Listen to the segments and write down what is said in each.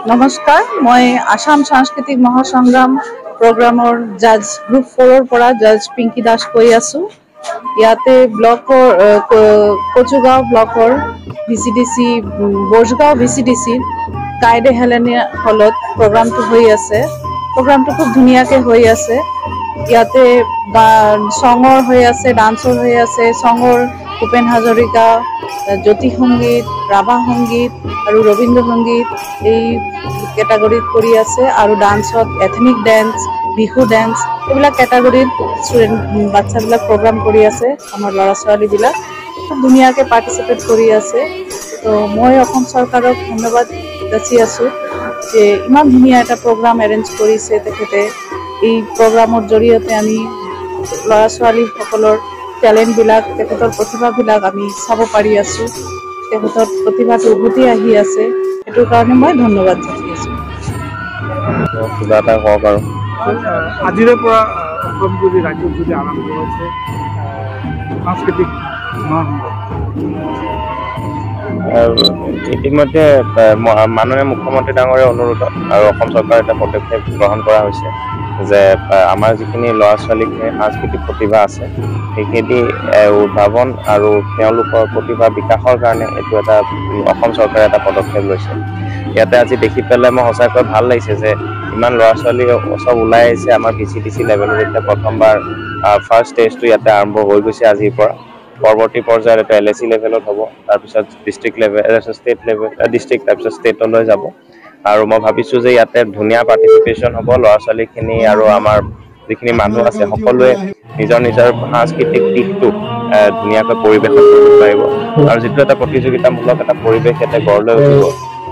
নমস্কাৰ, মই আসাম সাংস্কৃতিক মহাসংগ্ৰাম প্ৰগ্ৰামৰ জাজ গ্ৰুপ 4ৰ পৰা জাজ পিংকি দাস কৈ আছোঁ। ইয়াতে ব্লকৰ কচুগাঁও ব্লকৰ VCDC বৰজগাঁও VCDC কাইদে হেলেনীয়া হলত প্ৰগ্ৰামটো হৈ আছে। প্ৰগ্ৰামটো খুব ধুনীয়াকৈ হৈ আছে। ইয়াতে চঙৰ হৈ আছে, ডান্সৰ হৈ আছে। চঙৰ ভূপেন হাজৰিকা, জ্যোতি সংগীত, ৰাভা সংগীত আৰু ৰবীন্দ্ৰ সংগীত এই কেটাগৰীত কৰি আছে আৰু ডান্সত এথনিক ডেন্স, বিহু ডেন্স এইবিলাক কেটাগৰীত বাচ্চাবিলাক প্ৰগ্ৰাম কৰি আছে। আমাৰ ল'ৰা ছোৱালীবিলাক খুব ধুনীয়াকৈ পাৰ্টিচিপেট কৰি আছে। তো মই অসম চৰকাৰক ধন্যবাদ যাচি আছোঁ যে ইমান ধুনীয়া এটা প্ৰগ্ৰাম এৰেঞ্জ কৰিছে তেখেতে। এই প্ৰগ্ৰামৰ জৰিয়তে আমি ল'ৰা ছোৱালীসকলৰ টেলেণ্টবিলাক, তেখেতৰ প্ৰতিভাবিলাক আমি চাব পাৰি আছোঁ। তেখেতৰ প্ৰতিভাটো উভতি আহি আছে। সেইটোৰ কাৰণে মই ধন্যবাদ যাচি আছোঁ। কিবা এটা কওক আৰু আজিৰে পৰা অসম যদি ৰাজ্যত যদি আৰম্ভ হৈছে সাংস্কৃতিক ইতিমধ্যে মাননীয় মুখ্যমন্ত্ৰী ডাঙৰীয়া অনুৰোধত আৰু অসম চৰকাৰে এটা পদক্ষেপ গ্ৰহণ কৰা হৈছে যে আমাৰ যিখিনি ল'ৰা ছোৱালীখিনি সাংস্কৃতিক প্ৰতিভা আছে সেইখিনি উদ্ভাৱন আৰু তেওঁলোকৰ প্ৰতিভা বিকাশৰ কাৰণে এইটো এটা অসম চৰকাৰে এটা পদক্ষেপ লৈছে। ইয়াতে আজি দেখি পেলাই মই সঁচাকৈ ভাল লাগিছে যে ইমান ল'ৰা ছোৱালী চব ওলাই আহিছে। আমাৰ VCDC লেভেলত এতিয়া প্ৰথমবাৰ ফাৰ্ষ্ট ষ্টেজটো ইয়াতে আৰম্ভ হৈ গৈছে আজিৰ পৰা। পৰৱৰ্তী পৰ্যায়ত এটা LAC লেভেলত হ'ব, তাৰপিছত district level, state level, district তাৰপিছত ষ্টেটলৈ যাব। আৰু মই ভাবিছোঁ যে ইয়াতে ধুনীয়া পাৰ্টিচিপেশ্যন হ'ব। ল'ৰা ছোৱালীখিনি আৰু আমাৰ যিখিনি মানুহ আছে সকলোৱে নিজৰ নিজৰ সাংস্কৃতিক দিশটো ধুনীয়াকৈ পৰিৱেশন কৰিব পাৰিব আৰু যিটো এটা প্ৰতিযোগিতামূলক এটা পৰিৱেশ ইয়াতে গঢ় লৈ উঠিব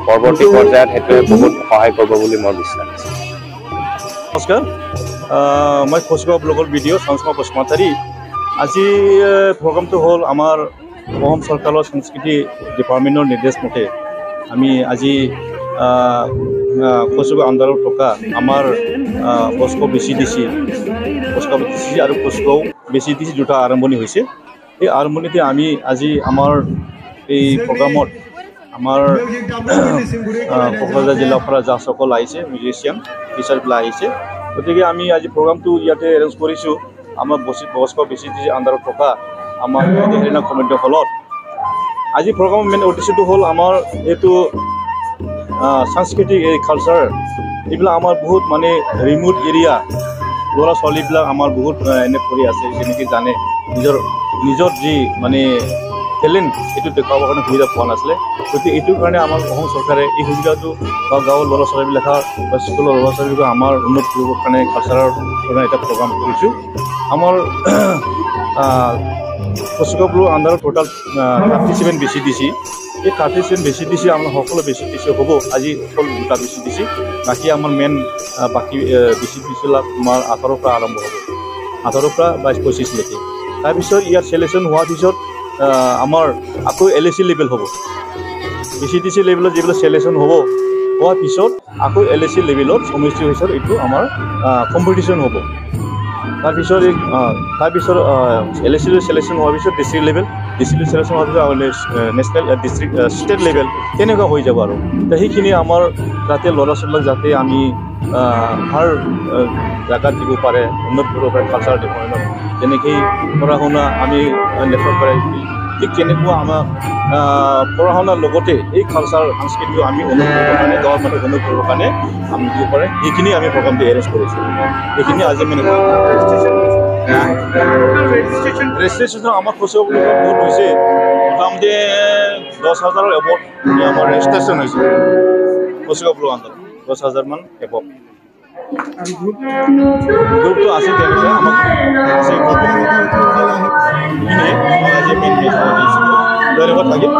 পৰৱৰ্তী পৰ্যায়ত সেইটোৱে বহুত সহায় কৰিব বুলি মই বিশ্বাস আছোঁ। নমস্কাৰ, মই কচুগাঁও ব্লকৰ BDO সংস্কৃতি বসুমতাৰী। আজি প্ৰগ্ৰামটো হ'ল আমাৰ অসম চৰকাৰৰ সংস্কৃতি ডিপাৰ্টমেণ্টৰ নিৰ্দেশ মতে আমি আজি কচুগাঁও আণ্ডাৰত থকা আমাৰ কচুগাঁও VCDC আৰু কচুগাঁও VCDC দুটা আৰম্ভণি হৈছে। এই আৰম্ভণিতে আমি আজি আমাৰ এই প্ৰগ্ৰামত আমাৰ কোকৰাঝাৰ জিলাৰ পৰা জাজসকল আহিছে, মিউজিচিয়ান টিচাৰবিলাক আহিছে। গতিকে আমি আজি প্ৰগ্ৰামটো ইয়াতে এৰেঞ্জ কৰিছোঁ আমাৰ কচুগাঁও VCDC আণ্ডাৰত থকা আমাৰ হেৰিনা কমিউনিটি হলত। আজি প্ৰগ্ৰামৰ মেইন উদ্দেশ্যটো হ'ল আমাৰ এইটো সাংস্কৃতিক এই কালচাৰ এইবিলাক আমাৰ বহুত মানে ৰিমোট এৰিয়া ল'ৰা ছোৱালীবিলাক আমাৰ বহুত এনে কৰি আছে, যেনেকৈ জানে নিজৰ যি মানে টেলেণ্ট এইটো দেখুৱাবৰ কাৰণে সুবিধা পোৱা নাছিলে। গতিকে এইটোৰ কাৰণে আমাৰ অসম চৰকাৰে এই সুবিধাটো গাঁৱৰ ল'ৰা ছোৱালীবিলাকৰ বা স্কুলৰ ল'ৰা ছোৱালীবিলাকক আমাৰ উন্নত কৰিবৰ কাৰণে কালচাৰৰ কাৰণে এটা প্ৰগ্ৰাম কৰিছোঁ। আমাৰ কচুগাঁও আণ্ডাৰত টোটাল 37 VCDC। এই 37 VCDC আমাৰ সকলো VCDC হ'ব। আজি অকল দুটা VCDC, বাকী আমাৰ মেইন বাকী VCDCবিলাক আমাৰ 18ৰ পৰা আৰম্ভ হ'ব, 18ৰ পৰা 22-25লৈকে। তাৰপিছত ইয়াত চিলেকশ্যন হোৱাৰ পিছত আমাৰ আকৌ LAC লেভেল হ'ব। VCDC লেভেলত যিবিলাক চিলেকশ্যন হোৱাৰ পিছত আকৌ LAC লেভেলত সমষ্টি হিচাপত এইটো আমাৰ কম্পিটিশ্যন হ'ব। তাৰপিছত LAC চিলেকশ্যন হোৱাৰ পিছত ডিষ্ট্ৰিক্ট লেভেল, ডিষ্ট্ৰিক্ট চিলেকশ্যন হোৱাৰ পিছত নেশ্যনেল ডিষ্ট্ৰিক্ট ষ্টেট লেভেল তেনেকুৱা হৈ যাব। আৰু সেইখিনি আমাৰ যাতে ল'ৰা ছোৱালীবিলাক যাতে আমি ভাল জেগাত দিব পাৰে, উন্নত কৰিব পাৰে কালচাৰ ডিপাৰ্টমেণ্টত, যেনেকৈ পঢ়া শুনা আমি লেখক পাৰে, ঠিক তেনেকুৱা আমাৰ পঢ়া শুনাৰ লগতে এই কালচাৰ সংস্কৃতিটো আমি উন্নত কৰিবৰ কাৰণে গাঁৱৰ মানুহ উন্নত কৰিবৰ কাৰণে আমি দিব পাৰে। সেইখিনি আমি প্ৰগ্ৰামটো এৰেঞ্জ কৰিছোঁ। সেইখিনি আজি মানে ৰেজিষ্ট্ৰেশ্যন আমাৰ কচুগাঁও বহুত হৈছে, মোটামুটি 10,000ৰ এবভ আমাৰ ৰেজিষ্ট্ৰেশ্যন হৈছে কচুগাঁও ব্লক আণ্ডাৰত, 10,000মান এবভ। গ্ৰুপটো আছে তেনেকৈ আমাক আজি মেইন থাকিল।